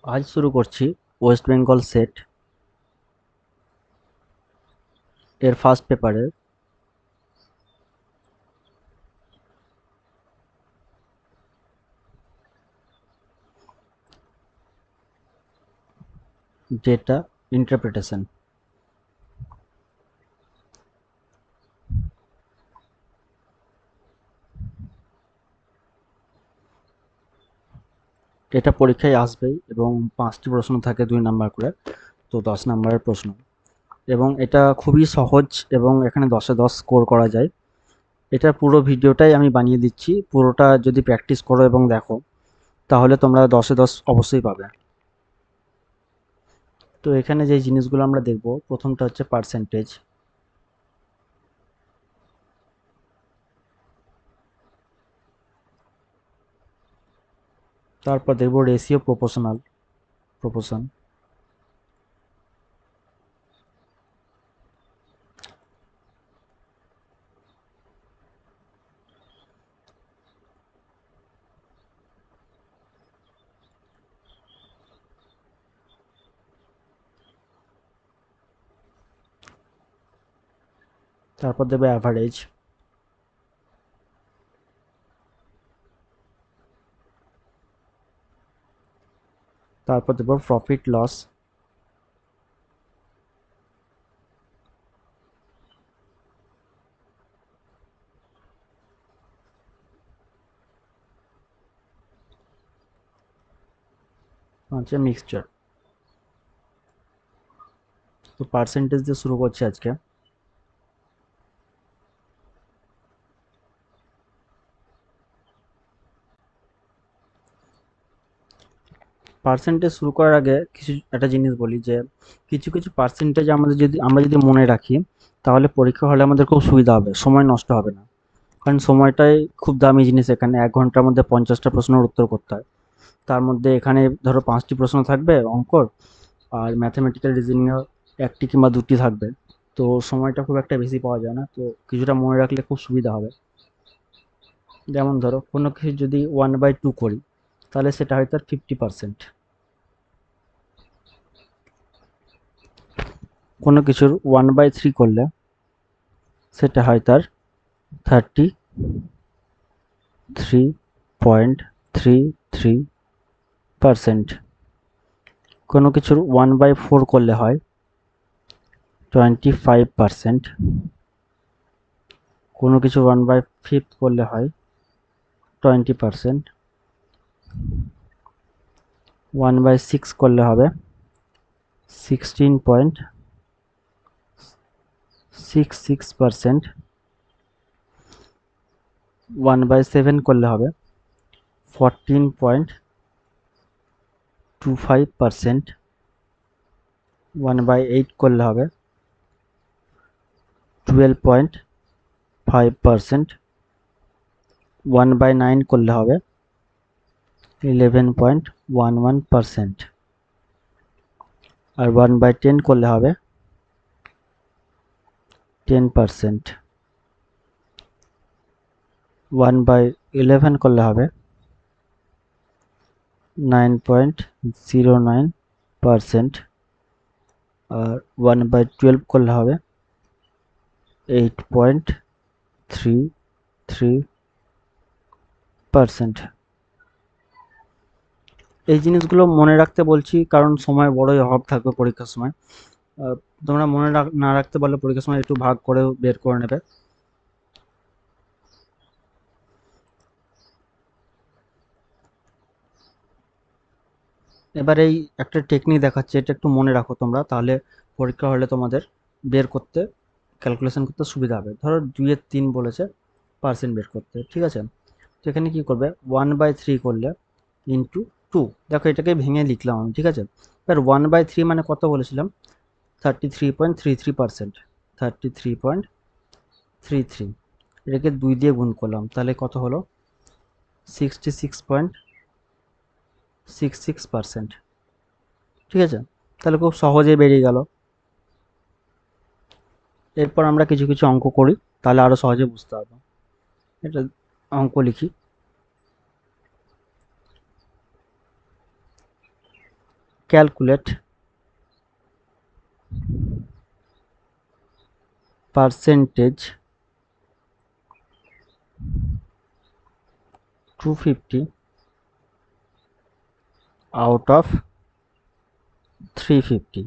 আজ শুরু করছি ওয়েস্ট বেঙ্গল সেট এর ফার্স্ট পেপারের ডেটা ইন্টারপ্রিটেশন। এটা পরীক্ষায় আসবেই এবং 5টি প্রশ্ন থাকে 2 নাম্বার করে, তো 10 নাম্বারের প্রশ্ন। এবং এটা খুবই সহজ এবং এখানে 10-এ 10 স্কোর করা যায়। এটার পুরো ভিডিওটাই আমি বানিয়ে দিচ্ছি, পুরোটা যদি প্র্যাকটিস করো এবং দেখো তাহলে তোমরা 10-এ 10 অবশ্যই পাবে। তো এখানে যে জিনিসগুলো আমরা দেখব, প্রথমটা হচ্ছে পার্সেন্টেজ, তারপর দেখব রেশিও, প্রপোর্শন, তারপর দেবে অ্যাভারেজ, তারপর দেব প্রফিট লস, হচ্ছে মিক্সচার। তো পার্সেন্টেজ দিয়ে শুরু করছি আজকে। পার্সেন্টেজ শুরু করার আগে কিছু একটা জিনিস বলি যে কিছু কিছু পার্সেন্টেজ আমরা যদি মনে রাখি তাহলে পরীক্ষা হলে আমাদের খুব সুবিধা হবে, সময় নষ্ট হবে না। কারণ সময়টাই খুব দামি জিনিস। এখানে 1 ঘন্টার মধ্যে 50টা প্রশ্নের উত্তর করতে হয়। তার মধ্যে এখানে ধরো 5টি প্রশ্ন থাকবে অঙ্কর, আর ম্যাথমেটিক্যাল রিজনিং 1টি কিংবা 2টি থাকবে। তো সময়টা খুব একটা বেশি পাওয়া যায় না, তো কিছুটা মনে রাখলে খুব সুবিধা হবে। যেমন ধরো কোনো কিছু যদি 1/2 করি তাহলে সেটা হয় তার 50%। কোনো কিছুর 1/3 করলে সেটা হয় তার 33.33%। কোনো কিছুর 1/4 করলে হয় 25%। কোনো কিছু 1/5 করলে হয় 20%। 1/6 করলে হবে 16.66%। 1/7 করলে হবে 14.25%। 1/8 করলে হবে 12.5%। 1/9 করলে হবে 11.11%। আর 1/10 করলে হবে 10%। 1/11 করলে হবে 9.09%। আর 1/12 করলে হবে 8.33%। এই জিনিসগুলো মনে রাখতে বলছি কারণ সময় বড়ই অভাব থাকবে পরীক্ষার সময়। আহ, তোমরা না রাখতে পারলে পরীক্ষার সময় একটু ভাগ করে বের করে নেবে। এবার এই একটা টেকনিক দেখাচ্ছি, এটা একটু মনে রাখো তোমরা, তাহলে পরীক্ষা হলে তোমাদের বের করতে, ক্যালকুলেশন করতে সুবিধা হবে। ধরো 2/3 বলেছে পার্সেন্ট বের করতে, ঠিক আছে? তো এখানে কি করবে, 1/3 করলে ইন্টু 2। দেখো এটাকে ভেঙে লিখলাম আমি, ঠিক আছে? এবার 1/3 মানে কত বলেছিলাম? 33.33%। 33.33, এটাকে 2 দিয়ে গুণ করলাম, তাহলে কত হলো? 66.66%। ঠিক আছে? তাহলে খুব সহজেই বেরিয়ে গেল। এরপর আমরা কিছু কিছু অঙ্ক করি, তাহলে আরো সহজে বুঝতে পারবো। এটা অঙ্ক লিখি। Calculate percentage 250 out of 350।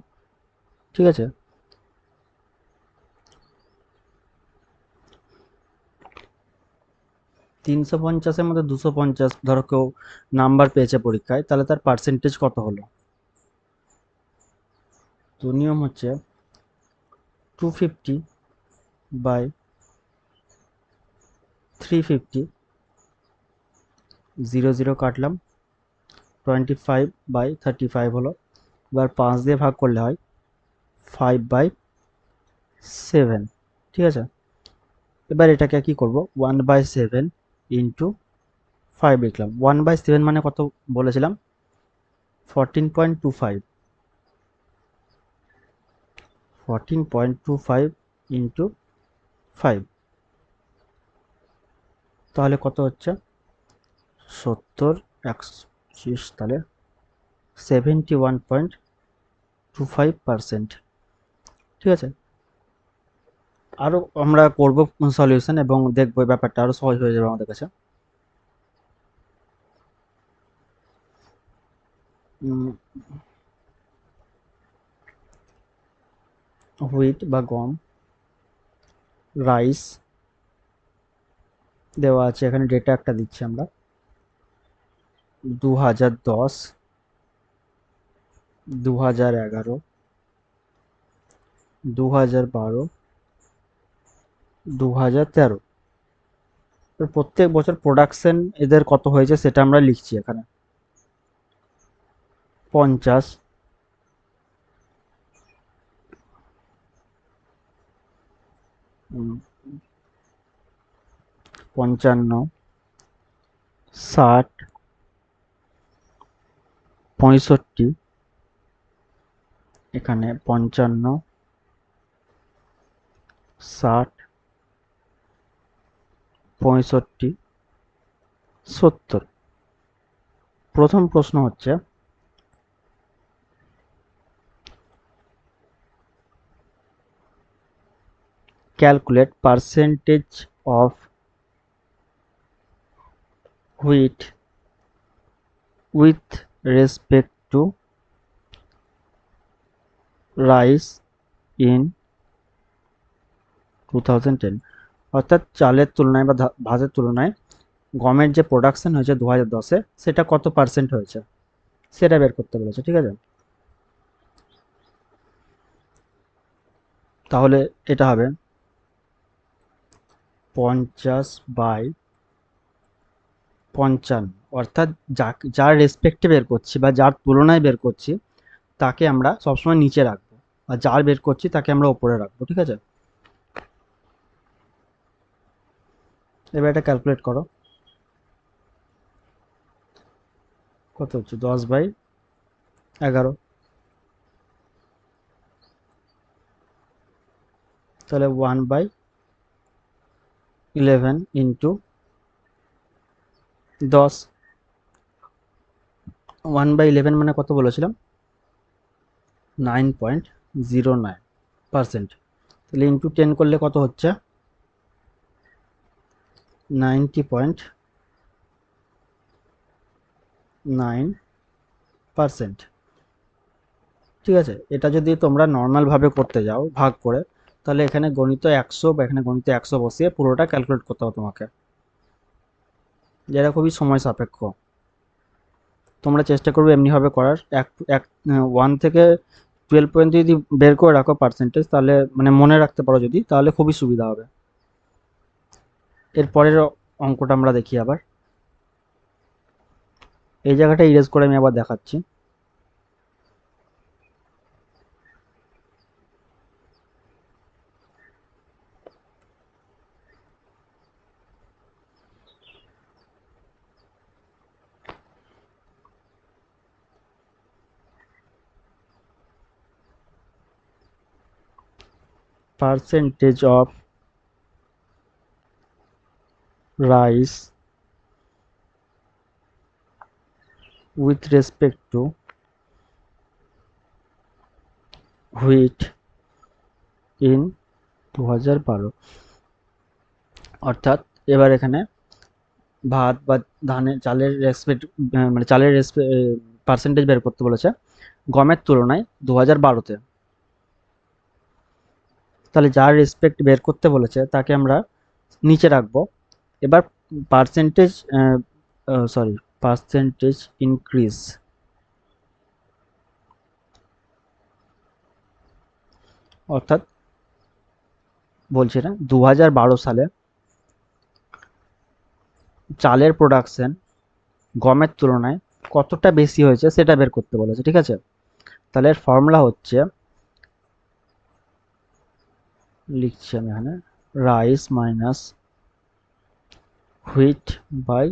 ঠিক আছে, 350-এর মধ্যে 250 ধরো কেউ নাম্বার পেয়েছে পরীক্ষায়, তাহলে তার পার্সেন্টেজ কত হলো? তো নিয়ম হচ্ছে 250 বাই 350, 0 কাটলাম, 25/35 হলো। এবার 5 দিয়ে ভাগ করলে হয় 5/7। ঠিক আছে, এবার এটাকে কি করব, 1/7 ইন্টু 5 লিখলাম। 1/7 মানে কত বলেছিলাম? 14.25। 14.25 ইন্টু 5, তাহলে কত হচ্ছে? 70, 120, তাহলে 71.25%। ঠিক আছে, আরো আমরা করব সলিউশন এবং দেখবো ব্যাপারটা আরো সহজ হয়ে যাবে আমাদের কাছে। হুইট বা গম, রাইস দেওয়া আছে এখানে, ডেটা একটা দিচ্ছি আমরা, 2010, 2011, 2012, 2013। প্রত্যেক বছর প্রোডাকশন এদের কত হয়েছে সেটা আমরা লিখছি এখানে। 50, 55, 60, 65, এখানে 55, 60, 65, 70। প্রথম প্রশ্ন হচ্ছে calculate percentage of wheat with respect to rice in 2010। অর্থাৎ চালের তুলনায় বা ভাতের তুলনায় গমের যে প্রোডাকশন হয়েছে 2010-এ, সেটা কত পার্সেন্ট হয়েছে সেটা বের করতে বলেছে। ঠিক আছে, তাহলে এটা হবে 50/55, অর্থাৎ যার রেসপেক্টে বের করছি বা যার তুলনায় বের করছি তাকে আমরা সবসময় নিচে রাখবো, আর যার বের করছি তাকে আমরা ওপরে রাখবো। ঠিক আছে, এবার এটা ক্যালকুলেট করো, কত হচ্ছে? 10/11, তাহলে 1/11 ইন্টু 10। 1/11 মানে কত বলেছিলাম? 9.09%। তাহলে ইন্টু 10 করলে কত হচ্ছে? 90.9%। ঠিক আছে, এটা যদি তোমরা নর্মাল ভাবে করতে যাও ভাগ করে, তাহলে এখানে গণিত 100 বা এখানে গণিত 100 বসিয়ে পুরোটা ক্যালকুলেট করতে হবে তোমাকে, যেটা খুবই সময় সাপেক্ষ। তোমরা চেষ্টা করবে এমনিভাবে করার। এক এক 1 থেকে 12 পর্যন্ত যদি বের করে রাখো পার্সেন্টেজ, তাহলে মানে মনে রাখতে পারো যদি, তাহলে খুবই সুবিধা হবে। এর পরের অঙ্কটা আমরা দেখি আবার। এই জায়গাটা ইরেজ করে আমি আবার দেখাচ্ছি। Percentage of rice with respect to wheat in 2012। অর্থাৎ এবার এখানে ভাত বা ধানের চালের রেসপেক্ট মানে চালের পার্সেন্টেজ বের করতে বলেছে গমের তুলনায় 2012-তে। তাহলে যার রেসপেক্ট বের করতে বলেছে তাকে আমরা নিচে রাখবো। এবার পার্সেন্টেজ সরি পার্সেন্টেজ ইনক্রিজ, অর্থাৎ বলছি না 2012 সালে চালের প্রোডাকশন গমের তুলনায় কতটা বেশি হয়েছে সেটা বের করতে বলেছে, ঠিক আছে। তাহলে এর ফর্মুলা হচ্ছে, লিখছি আমি এখানে, রাইস মাইনাস হুইট বাই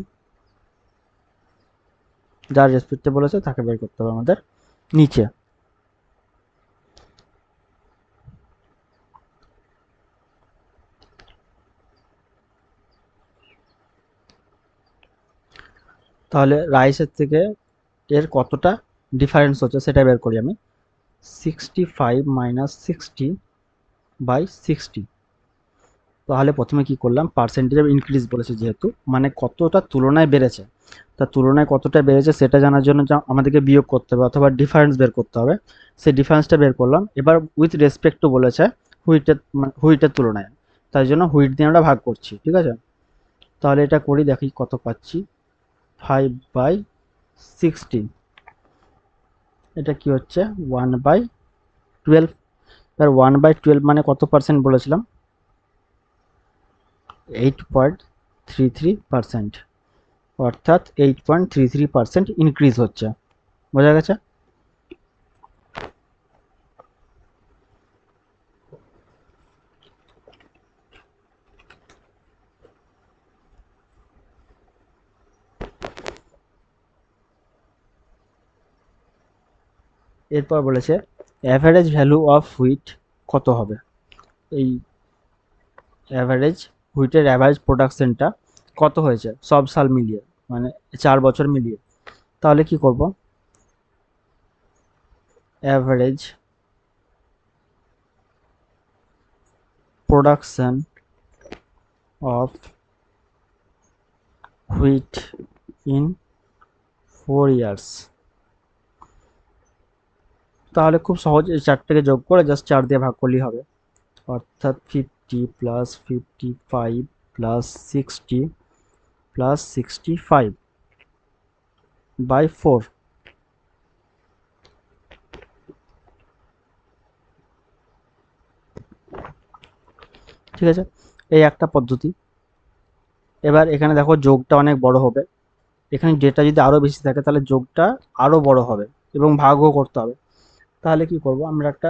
যার রেসপেক্টে বলেছে তাকে বের করতে হবে আমাদের নিচে। তাহলে রাইসের থেকে এর কতটা ডিফারেন্স হচ্ছে সেটা বের করি আমি। 65 মাইনাস 60/60। তাহলে প্রথমে কি করলাম, পার্সেন্টেজ অফ ইনক্রিজ বলেছে যেহেতু, মানে কতটা তুলনায় বেড়েছে, তার তুলনায় কতটা বেড়েছে সেটা জানার জন্য আমাদেরকে বিয়োগ করতে হবে অথবা ডিফারেন্স বের করতে হবে। সেই ডিফারেন্সটা বের করলাম। এবার উইথ রেসপেক্ট টু বলেছে হুইটের তুলনায়, তাই জন্য হুইট দিয়ে আমরা ভাগ করছি, ঠিক আছে। তাহলে এটা করি, দেখি কত পাচ্ছি। 5/60, এটা কি হচ্ছে 1/12। এবার 1/12 মানে কত পার্সেন্ট বলেছিলাম, 8.33%, অর্থাৎ 8.33% ইনক্রিজ হচ্ছে। বোঝা গেছে। এরপর বলেছে অ্যাভারেজ ভ্যালু অফ হুইট কত হবে। এই অ্যাভারেজ হুইটের অ্যাভারেজ প্রোডাকশনটা কত হয়েছে সব সাল মিলিয়ে, মানে 4 বছর মিলিয়ে। তাহলে কি করব, average production of wheat in 4 years. তাহলে খুব সহজ, এই চারটাকে যোগ করে জাস্ট 4 দিয়ে ভাগ করলেই হবে। অর্থাৎ 50 প্লাস 55 প্লাস 60 প্লাস 65/4। ঠিক আছে, এই একটা পদ্ধতি। এবার এখানে দেখো যোগটা অনেক বড় হবে, এখানে ডেটা যদি আরও বেশি থাকে তাহলে যোগটা আরও বড় হবে এবং ভাগও করতে হবে। তাহলে কি করব, আমরা একটা,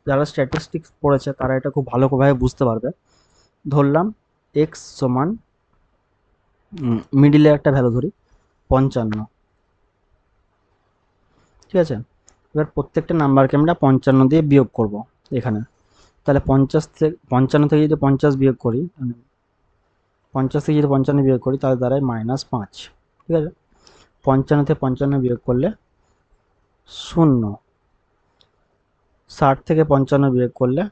যারা স্ট্যাটিস্টিক্স পড়েছে তারা এটা খুব ভালোভাবে বুঝতে পারবে। ধরলাম এক্স সমান মিডিলে একটা ভ্যালু ধরি 55, ঠিক আছে। এবার প্রত্যেকটা নাম্বারকে আমরা 55 দিয়ে বিয়োগ করব এখানে। তাহলে 55 থেকে যদি 50 বিয়োগ করি, 50 থেকে যদি 55 বিয়োগ করি তাহলে দাঁড়ায় -5, ঠিক আছে। 55 থেকে 55 বিয়োগ করলে 0, 60 থেকে 55 বিয়োগ করলে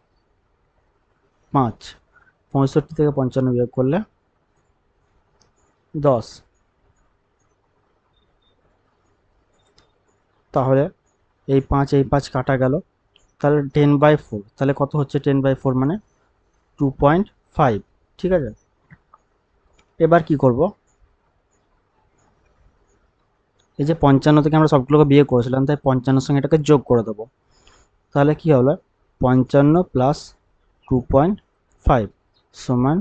5, 65 থেকে 55 বিয়োগ করলে 10। তাহলে এই 5 কাটা গেল, তাহলে 10/4, তাহলে কত হচ্ছে 10/4 মানে 2.5, ঠিক আছে। এবার কি করব, এই যে 55 থেকে আমরা সবগুলোকে বিয়োগ করেছিলাম তাই 55 সঙ্গে এটাকে যোগ করে দেবো। তাহলে কি হলো, 55 প্লাস 2.5 সমান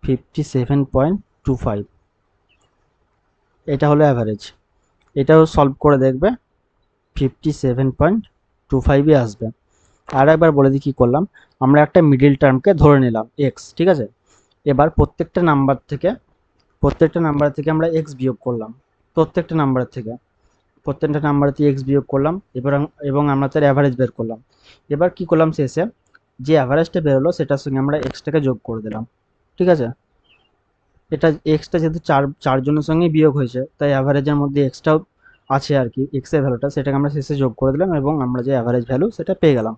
57.25। এটা হলো অ্যাভারেজ। এটাও সলভ করে দেখবে 57.25ই আসবে। আর একবার বলে দিই কী করলাম, আমরা একটা মিডিল টার্মকে ধরে নিলাম এক্স, ঠিক আছে। এবার প্রত্যেকটা নাম্বার থেকে আমরা এক্স বিয়োগ করলাম, প্রত্যেকটা নাম্বার থেকে এক্স বিয়োগ করলাম। এবং আমরা তার অ্যাভারেজ বের করলাম। এবার কি করলাম, শেষে যে অ্যাভারেজটা বেরোলো সেটার সঙ্গে আমরা এক্সটাকে যোগ করে দিলাম, ঠিক আছে। এটা এক্সটা যেহেতু চারজনের সঙ্গেই বিয়োগ হয়েছে তাই অ্যাভারেজের মধ্যে এক্সটাও আছে আর কি এক্স এর ভ্যালুটা, সেটাকে আমরা শেষে যোগ করে দিলাম এবং আমরা যে অ্যাভারেজ ভ্যালু সেটা পেয়ে গেলাম।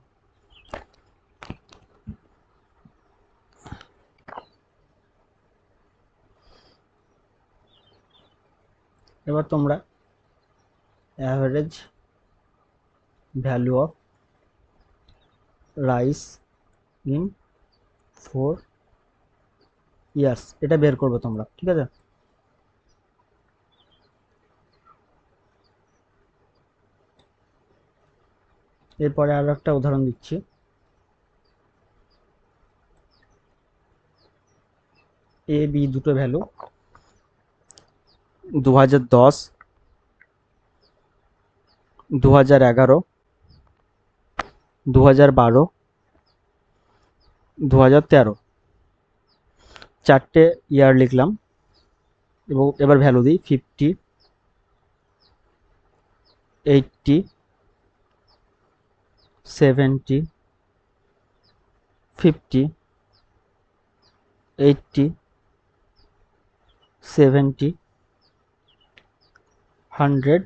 এবার তোমরা average value of rice in 4 years এটা বের করবে তোমরা, ঠিক আছে? এরপরে আরো একটা উদাহরণ দিচ্ছি। এ বি দুটো ভ্যালু 2010, 2011, 2012, 2013 চারটে ইয়ার লিখলাম এবং এবার ভ্যালু দিই 50, 80, 70, 50, 80, 70, 100,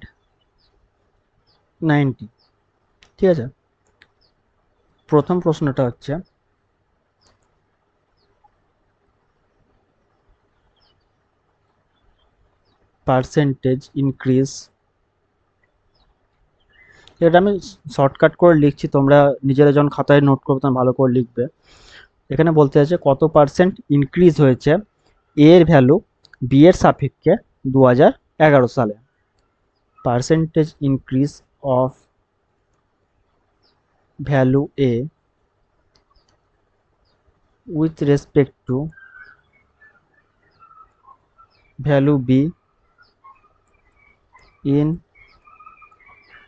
90, ঠিক আছে? প্রথম প্রশ্নটা হচ্ছে পার্সেন্টেজ ইনক্রিজ, এটা আমি শর্টকাট করে লিখছি, তোমরা নিজেরা যখন খাতায় নোট করবে তখন ভালো করে লিখবে। এখানে বলতে আছে কত পার্সেন্ট ইনক্রিজ হয়েছে এর ভ্যালু বি এর সাপেক্ষে 2011 সালে। Percentage increase of value A with respect to value be in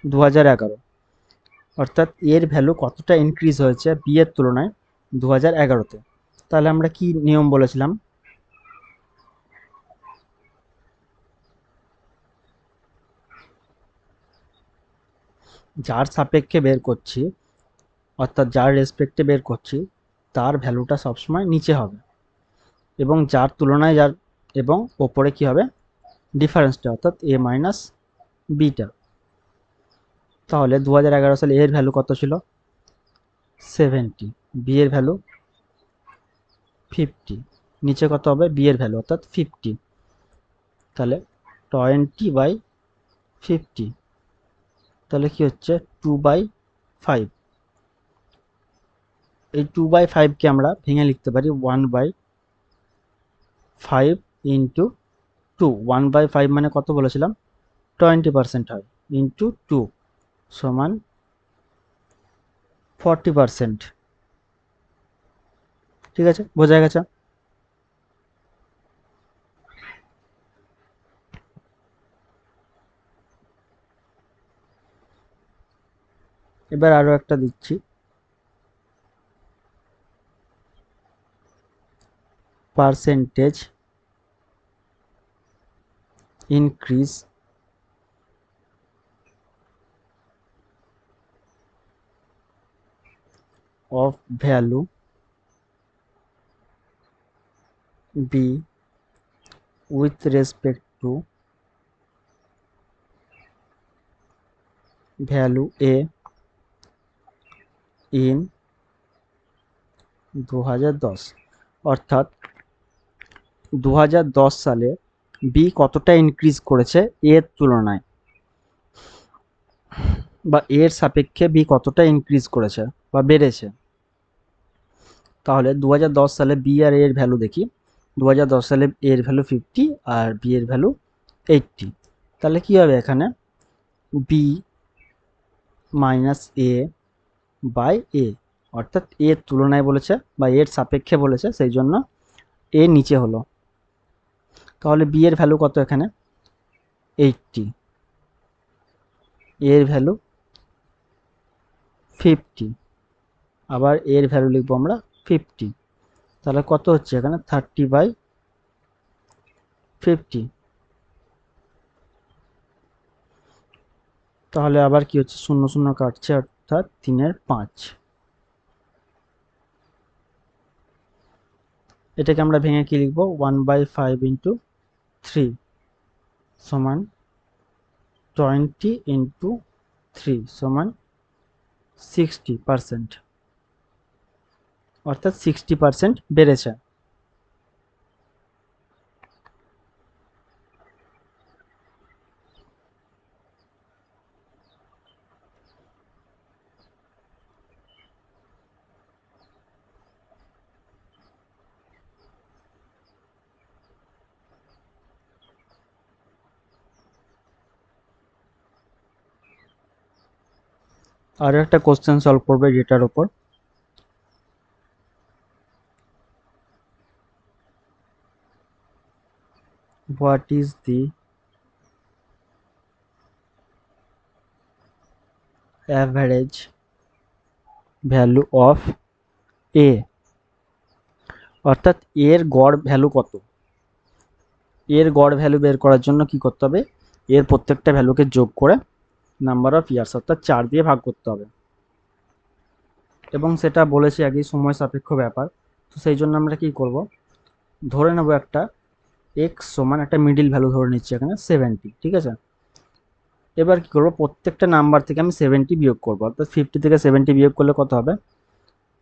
2011, অর্থাৎ এর ভ্যালু কতটা ইনক্রিজ হয়েছে বি এর তুলনায় 2011-তে। তাহলে আমরা কি নিয়ম বলেছিলাম? যার সাপেক্ষে বের করছি, অর্থাৎ যার রেসপেক্টে বের করছি, তার ভ্যালুটা সবসময় নিচে হবে এবং যার তুলনায় যার এবং ওপরে কি হবে ডিফারেন্সটা, অর্থাৎ এ মাইনাস বিটা। তাহলে 2011 সালে এর ভ্যালু কত ছিল? 70, বি এর ভ্যালু 50, নিচে কত হবে বি এর ভ্যালু অর্থাৎ 50, তাহলে 20/50, তাহলে কি হচ্ছে 2/5। এই 2/5কে আমরা ভেঙে লিখতে পারি 1/5 ইন্টু 2। 1/5 মানে কত বলেছিলাম? 20% হয়, ইন্টু 2 সমান 40%। ঠিক আছে, বোঝা গেছে? এবার আরো একটা দিচ্ছি। Percentage increase of value B with respect to value A in 2010, অর্থাৎ 2010 সালে বি কতটা ইনক্রিজ করেছে এর তুলনায়, বা এর সাপেক্ষে বি কতটা ইনক্রিজ করেছে বা বেড়েছে। তাহলে 2010 সালে বি আর এর ভ্যালু দেখি। 2010 সালে এর ভ্যালু 50 আর বি এর ভ্যালু 80। তাহলে কি হবে এখানে? বি মাইনাস এ বাই এ, অর্থাৎ এর তুলনায় বলেছে বা এর সাপেক্ষে বলেছে, সেই জন্য এ নিচে হলো। তাহলে বি এর ভ্যালু কত এখানে? 80, এর ভ্যালু 50, আবার এর ভ্যালু লিখবো আমরা 50। তাহলে কত হচ্ছে এখানে? 30/50। তাহলে আবার কি হচ্ছে? শূন্য শূন্য কাটছে, অর্থাৎ 3/5। এটাকে আমরা ভেঙে কি লিখবো? 1/5 ইন্টু 3 সমান 20 ইন্টু 3 সমান 60%, অর্থাৎ 60% বেড়েছে। আর একটা কোশ্চেন সলভ করবে যেটার উপর what is the average value of a, অর্থাৎ এর গড় ভ্যালু কত। এর গড় ভ্যালু বের করার জন্য কি করতে হবে, এর প্রত্যেকটা ভ্যালুকে যোগ করে নাম্বার অফ ইয়ার্স অর্থাৎ 4 দিয়ে ভাগ করতে হবে, এবং সেটা বলেছি আগেই সময় সাপেক্ষ ব্যাপার। তো সেই জন্য আমরা কি করব, ধরে নেব একটা এক্স সমান একটা মিডিল ভ্যালু ধরে নিচ্ছি এখানে 70, ঠিক আছে। এবার কি করব, প্রত্যেকটা নাম্বার থেকে আমি 70 বিয়োগ করব, অর্থাৎ 50 থেকে 70 বিয়োগ করলে কত হবে,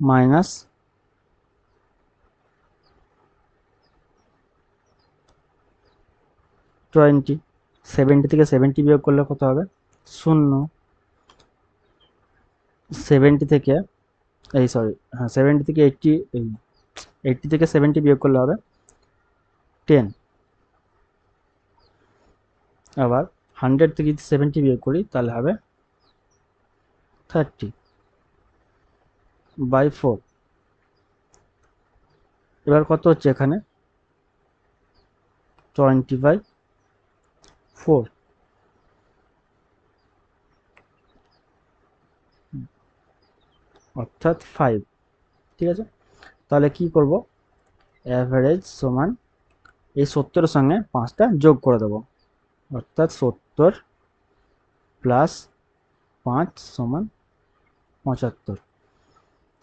মাইনাস 20। 70 থেকে 70 বিয়োগ করলে কত হবে, 0। 70 থেকে এই সরি হ্যাঁ 70 থেকে 80, 80 থেকে 70 বিয়োগ করলে হবে 10। আবার 100 থেকে যদি 70 বিয়োগ করি তাহলে হবে 30/4। এবার কত হচ্ছে এখানে, 20/4, অর্থাৎ 5, ঠিক আছে। তাহলে কি করব, অ্যাভারেজ সমান এই 70-এর সঙ্গে 5টা যোগ করে দেবো, অর্থাৎ 70 প্লাস 5 সমান 75।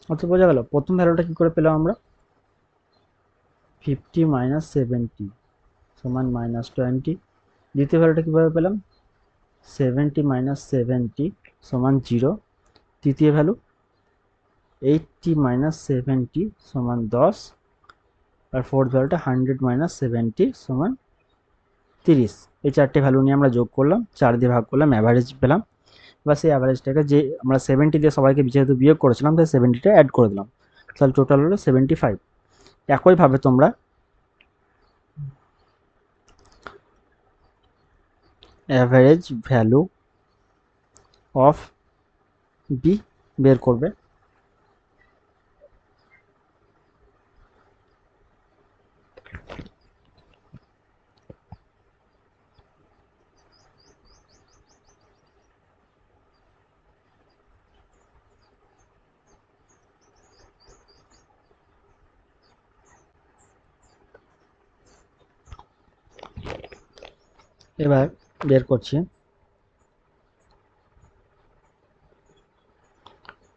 অর্থাৎ বোঝা গেল প্রথম ভ্যালুটা কি করে পেলাম আমরা, 50 মাইনাস 70 সমান -20। দ্বিতীয় ভ্যালুটা কীভাবে পেলাম, 70 মাইনাস 70 সমান 0। তৃতীয় ভ্যালু 80 মাইনাস 70 সমান 10। আর ফোর্থ ভ্যালুটা 100 মাইনাস 70 সমান 30। এই চারটে ভ্যালু নিয়ে আমরা যোগ করলাম, 4 দিয়ে ভাগ করলাম, অ্যাভারেজ পেলাম। বা সেই অ্যাভারেজটাকে যে আমরা 70 দিয়ে সবাইকে যেহেতু বিয়োগ করেছিলাম তাই 70টা অ্যাড করে দিলাম, তাহলে টোটাল হলো 75। একইভাবে তোমরা অ্যাভারেজ ভ্যালু অফ বি বের করবে। এবার বের করছি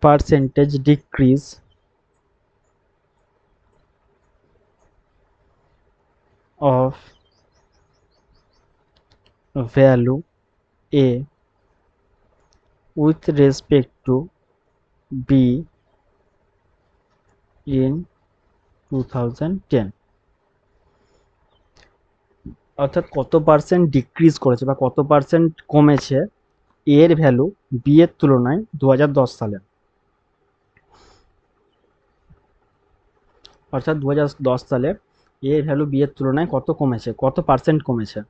percentage decrease of value A with respect to be in 2010, অর্থাৎ কত পার্সেন্ট ডিক্রিজ করেছে বা কত পার্সেন্ট কমেছে এর ভ্যালু বি এর তুলনায় 2010 সালে। অর্থাৎ 2010 সালে এর ভ্যালু বি এর তুলনায় কত কমেছে, কত পার্সেন্ট কমেছে।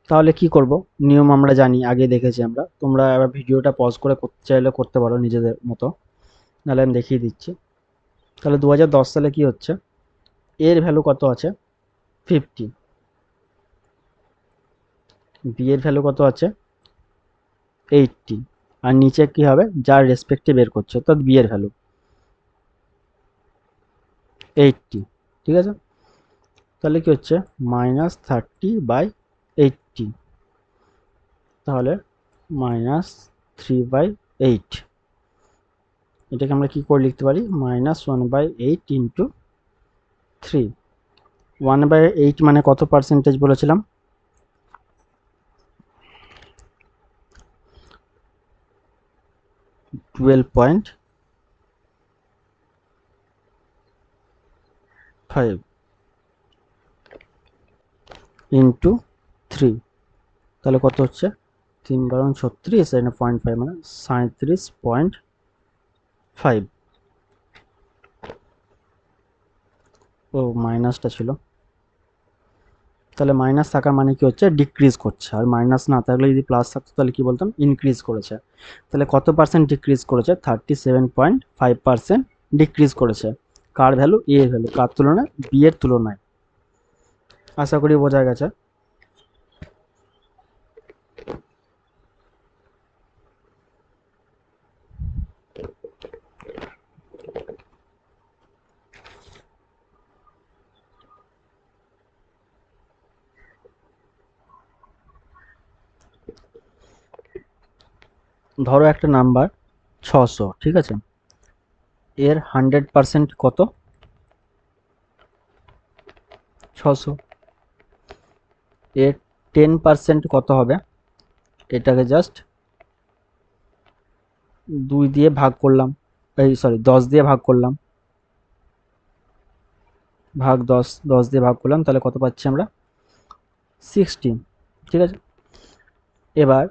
তাহলে কি করব, নিয়ম আমরা জানি, আগে দেখেছি আমরা। তোমরা এবার ভিডিওটা পজ করে করতে চাইলে করতে পারো নিজেদের মতো, নাহলে আমি দেখিয়ে দিচ্ছি। তাহলে 2010 সালে কি হচ্ছে, এর ভ্যালু কত আছে 50, বি এর ভ্যালু কত আছে 80, আর নিচে কি হবে, যার রেসপেক্টে বের করছে অর্থাৎ বি এর ভ্যালু 80, ঠিক আছে। তাহলে কি হচ্ছে -30/80, তাহলে -3/8। এটাকে আমরা কি করে লিখতে পারি, -1/8 ইন্টু 3। 1/8 মানে কত পার্সেন্টেজ বলেছিলাম, 12.5 ইন্টু 3, তাহলে কত হচ্ছে 3 × 36, এখানে 0.5 মানে 37.5। ও মাইনাসটা ছিল, তাহলে মাইনাস থাকার মানে কি হচ্ছে ডিক্রিজ করছে, আর মাইনাস না থাকলে যদি প্লাস থাকতো তাহলে কি বলতাম ইনক্রিজ করেছে। তাহলে কত পার্সেন্ট ডিক্রিজ করেছে 37.5% ডিক্রিজ করেছে। কার ভ্যালু? এ এর ভ্যালু। কার তুলনায়? বি এর তুলনায়। আশা করি বোঝা গেছে। ধরো একটা নাম্বার 600, ঠিক আছে, এর 100% কত? 600। এর 10% কত হবে? এটাকে জাস্ট 2 দিয়ে ভাগ করলাম, এই সরি 10 দিয়ে ভাগ করলাম, ভাগ 10, 10 দিয়ে ভাগ করলাম, তাহলে কত পাচ্ছি আমরা? 16, ঠিক আছে। এবার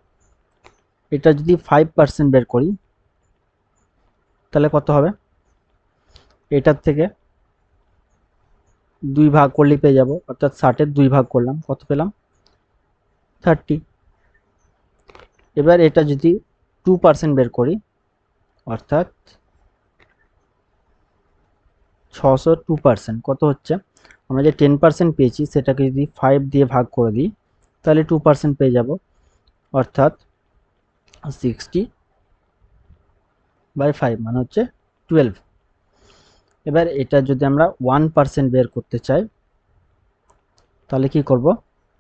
এটা যদি 5% বের করি তাহলে কত হবে? এটার থেকে 2 ভাগ করলেই পেয়ে যাব, অর্থাৎ 60-এর 2 ভাগ করলাম, কত পেলাম? 30। এবার এটা যদি 2% বের করি, অর্থাৎ 600 2%, কত হচ্ছে? আমরা যে 10% পেয়েছি সেটাকে যদি 5 দিয়ে ভাগ করে দিই তাহলে 2% পেয়ে যাব, অর্থাৎ 60/5 মানে হচ্ছে 12। এবার এটা যদি আমরা 1% বের করতে চাই তাহলে কি করব?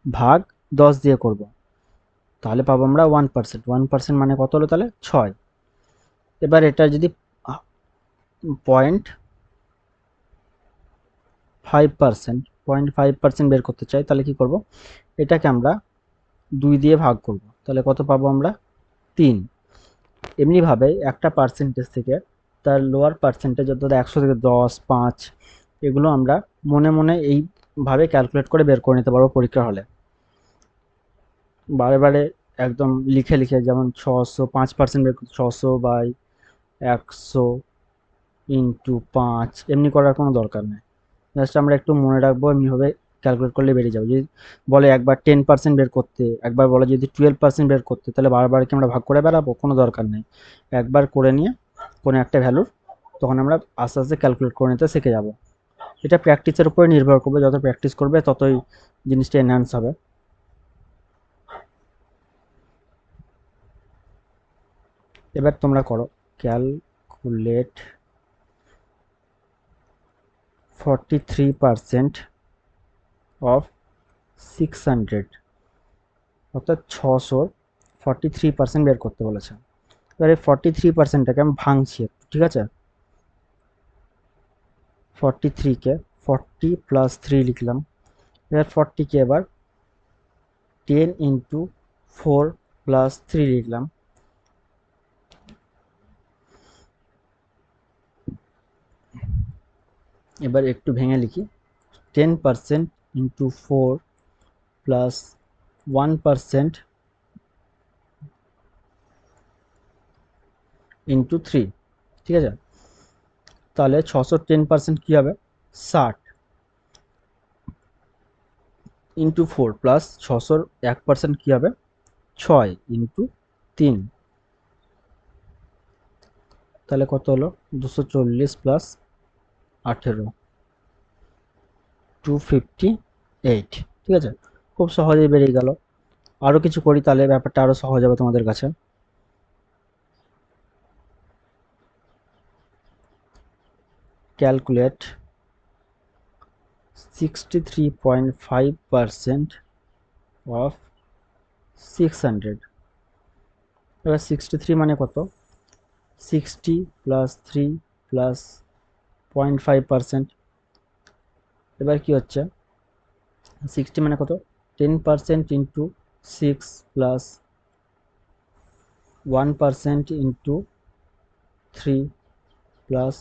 ভাগ 10 দিয়ে করব, তাহলে পাবো আমরা 1%। 1% মানে কত হলো তাহলে? 6। এবার এটা যদি 0.5% বের করতে চাই তাহলে কি করব? এটাকে আমরা 2 দিয়ে ভাগ করব, তাহলে কত পাবো আমরা? 3। এমনিভাবে একটা পার্সেন্টেজ থেকে তার লোয়ার পার্সেন্টেজ, অর্থাৎ 100 থেকে 10, 5, এগুলো আমরা মনে মনে এইভাবে ক্যালকুলেট করে বের করে নিতে পারবো পরীক্ষা হলে। বারে বারে একদম লিখে লিখে, যেমন 600 5% বের করতে 600/100 ইন্টু 5, এমনি করার কোনো দরকার নেই। জাস্ট আমরা একটু মনে রাখবো, এমনিভাবে ক্যালকুলেট করলে বেরিয়ে যাবে। যদি বলে একবার 10% বের করতে, একবার বলে যদি 12% বের করতে, তাহলে বারবার কি আমরা ভাগ করে বেড়াবো? কোনো দরকার নেই। একবার করে নিয়ে কোনো একটা ভ্যালুর, তখন আমরা আস্তে আস্তে ক্যালকুলেট করে নিতে শিখে যাব। এটা প্র্যাকটিসের উপরে নির্ভর করবে, যত প্র্যাকটিস করবে ততই জিনিসটা এনহ্যান্স হবে। এবার তোমরা করো ক্যালকুলেট 43% অফ 600, অর্থাৎ 600 43% বের করতে বলেছে। এবার এই 43%টাকে আমি ভাঙছি, ঠিক আছে। 43-কে 40 প্লাস 3 লিখলাম। এবার 40-কে এবার 10 ইন্টু 4 প্লাস 3 লিখলাম। এবার একটু ভেঙে লিখি, 10% ইন্টু 4 প্লাস 1% ইন্টু 3, ঠিক আছে। তাহলে 600 10% কী হবে? 60 ইন্টু 4 প্লাস 600 1% কী হবে? 6 ইন্টু 3, তাহলে কত হলো? 240 প্লাস 18, 258, ঠিক আছে। খুব সহজেই বেরিয়ে গেল। আরও কিছু করি তাহলে ব্যাপারটা আরও সহজ হবে তোমাদের কাছে। Calculate 63.5% of 600। এবার 63 মানে কত? 60 প্লাস 3 প্লাস 0.5%। এবার কি হচ্ছে? 60 মানে কত? 10% into 6 plus 1% into 3 plus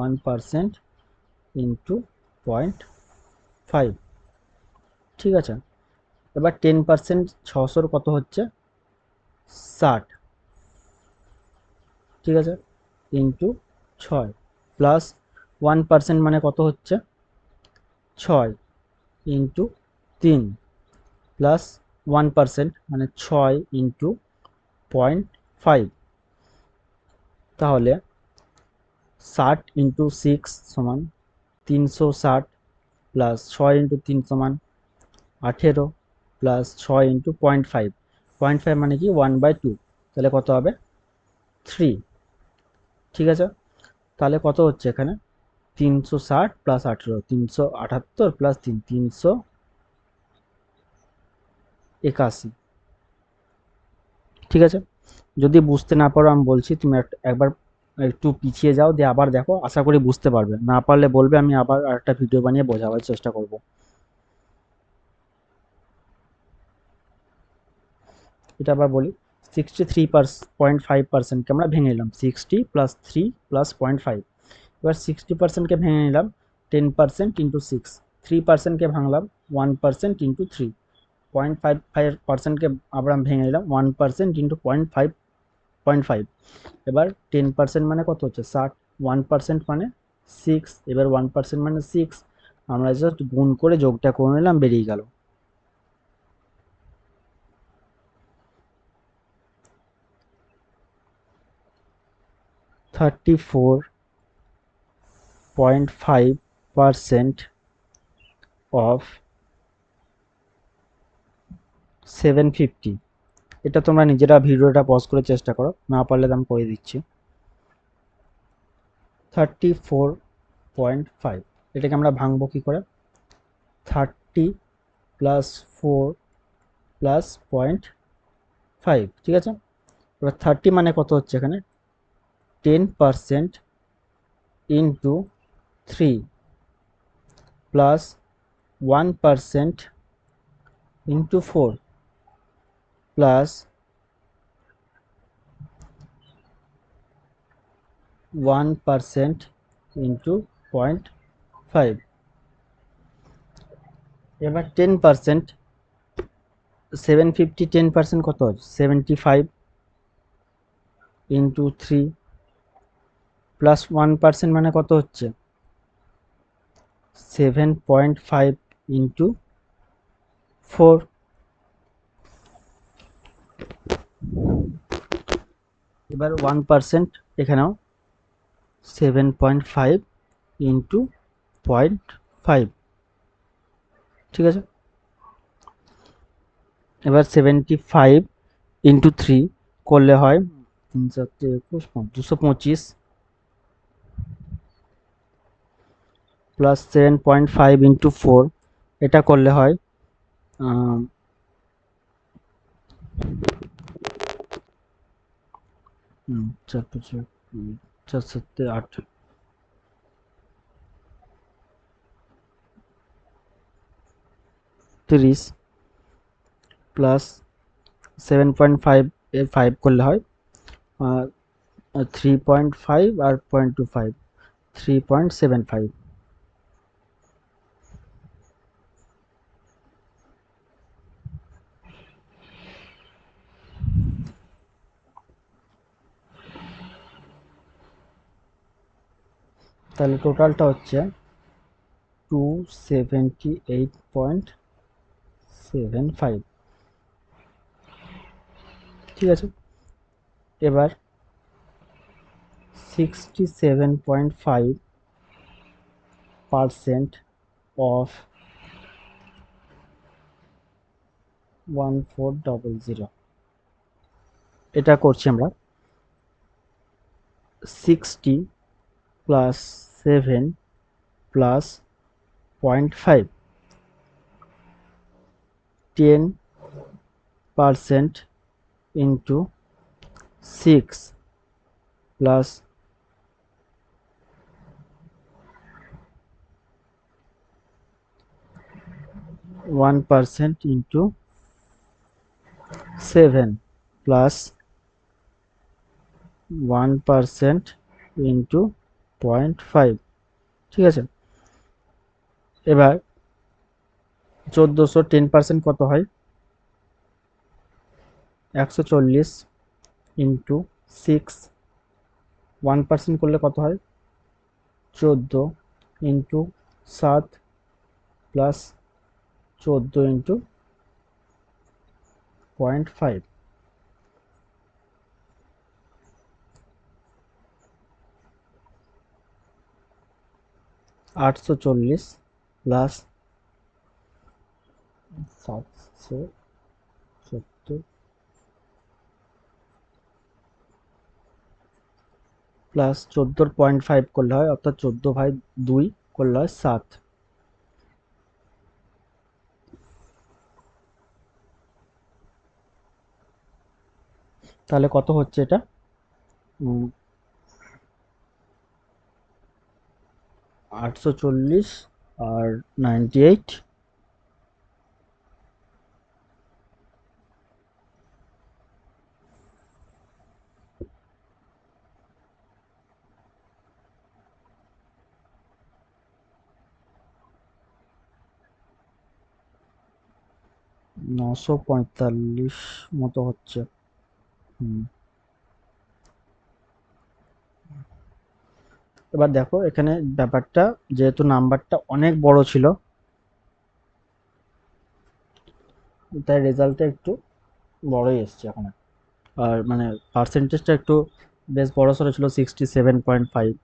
1% into 0.5। ঠিক আছে, এবার 10% 600 কত হচ্ছে 60। ঠিক আছে, ইন্টু 6 প্লাস 1% মানে কত হচ্ছে 6 ইন্টু 3 প্লাস 1% মানে 6 ইন্টু 0.5। তাহলে 60 ইন্টু 6 সমান 360 প্লাস 6 ইন্টু 3 সমান 18 প্লাস 6 ইন্টু 0.5, 0.5 মানে কি 1/2, তাহলে কত হবে 3। ঠিক আছে, তাহলে কত হচ্ছে এখানে 360 প্লাস 18, 378 প্লাস 3, 381। ঠিক আছে, যদি বুঝতে না পারো আমি বলছি, তুমি একবার একটু পিছিয়ে যাও, দিয়ে আবার দেখো, আশা করি বুঝতে পারবে। না পারলে বলবে, আমি আবার আরেকটা ভিডিও বানিয়ে বোঝাবার চেষ্টা করব। এটা আবার বলি, 63.5%কে আমরা ভেঙে নিলাম, 60 প্লাস 3 প্লাস 0.5। এবার 60%কে ভেঙে নিলাম 10% ইন্টু 6, 3%কে ভাঙলাম 1% ইন্টু 3, 0.55%কে আবার আমি ভেঙে নিলাম 1% ইন্টু 0.5। এবার 10% মানে কত হচ্ছে 60, 1% মানে 6, এবার 1% মানে 6, আমরা জাস্ট গুণ করে যোগটা করে নিলাম, বেরিয়ে গেল। (34.5% of 750)। এটা তোমরা নিজেরা ভিডিওটা পজ করে চেষ্টা করো, না পারলে আমি করে দিচ্ছি। 34.5, এটাকে আমরা ভাঙবো কি করে, 30 প্লাস 4 প্লাস 0.5। ঠিক আছে, এবার 30 মানে কত হচ্ছে এখানে 10% into 3 plus 1% into 4 plus 1% into 0.5। এবার 10%, 750 10% কত হচ্ছে 75 ইন্টু 3 প্লাস 1% মানে কত হচ্ছে 7.5 ইন্টু 4। এবার 1% এখানেও 7.5 ইন্টু 0.5। ঠিক আছে, এবার 75 ইন্টু 3 করলে হয় 225 প্লাস 7.5 ইন্টু 4, এটা করলে হয় 4 30 প্লাস 7.5 এর 5 করলে হয় 3.5 আর 0.25, 3.75। তাহলে টোটালটা হচ্ছে 278.75। ঠিক আছে, এবার 67.5% অফ 1400, এটা করছি আমরা 60 plus 7 plus 0.5, 10% into 6 plus 1% into 7 plus 1% into 0.5, ঠিক আছে। এবার 1400 10% কত হয়? 140 ইন্টু 6, 1% করলে কত হয়? 14 into 7 plus 14 into 0.5, 840 plus 770 plus 14.5 করলে হয়, অর্থাৎ 14/2 করলে হয় 7। তাহলে কত হচ্ছে এটা? 840 আর 98, 945 মতো হচ্ছে। হুম। এবার দেখো এখানে ব্যাপারটা, যেহেতু নাম্বারটা অনেক বড় ছিল, তাই রেজাল্টটা একটু বড়ই এসছে এখানে। আর মানে পার্সেন্টেজটা একটু বেশ বড় সড়ো ছিল, 67.5,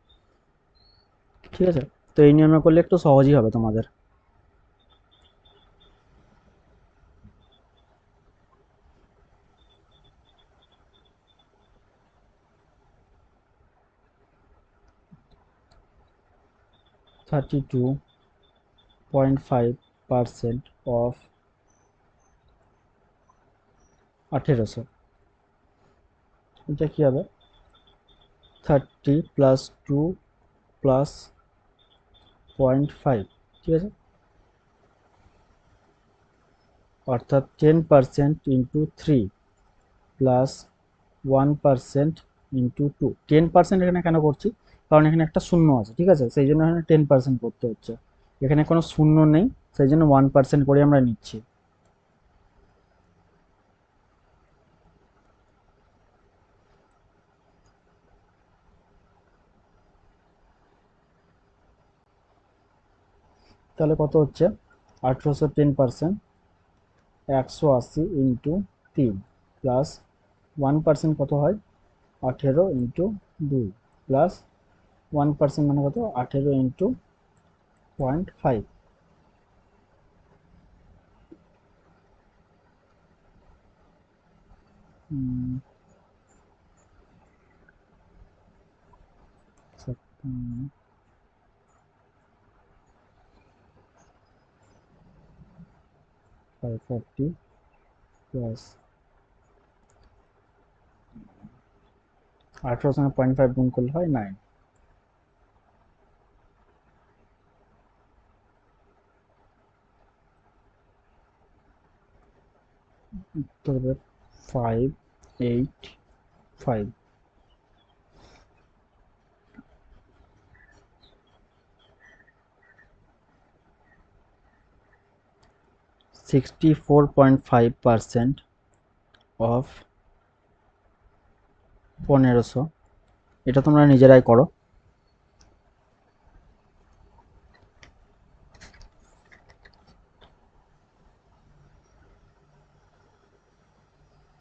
ঠিক আছে। তো এই নিয়মে করলে একটু সহজই হবে তোমাদের। 32.5% অফ 1800, এটা কি হবে? 30 প্লাস 2 প্লাস 0.5, ঠিক আছে। অর্থাৎ 10% ইন্টু 3 প্লাস 1% ইন্টু 2। 10% এখানে কেন করছি? কারণ এখানে একটা শূন্য আছে, ঠিক আছে, সেই জন্য এখানে 10% করতে হচ্ছে। এখানে কোনো শূন্য নেই, সেই জন্য 1% করে আমরা নিচ্ছি। তাহলে কত হচ্ছে? 1800 10%, 180 ইন্টু 3 প্লাস 1% কত হয়? 18 ইন্টু 2 প্লাস 1% মানে কত? 18 ইন্টু 0.5। হুম, 540 প্লাস 18 সঙ্গে 0.5 গুণ করলে হয় 9। উত্তর হবে 585। 64.5% অফ 1500, এটা তোমরা নিজেরাই করো।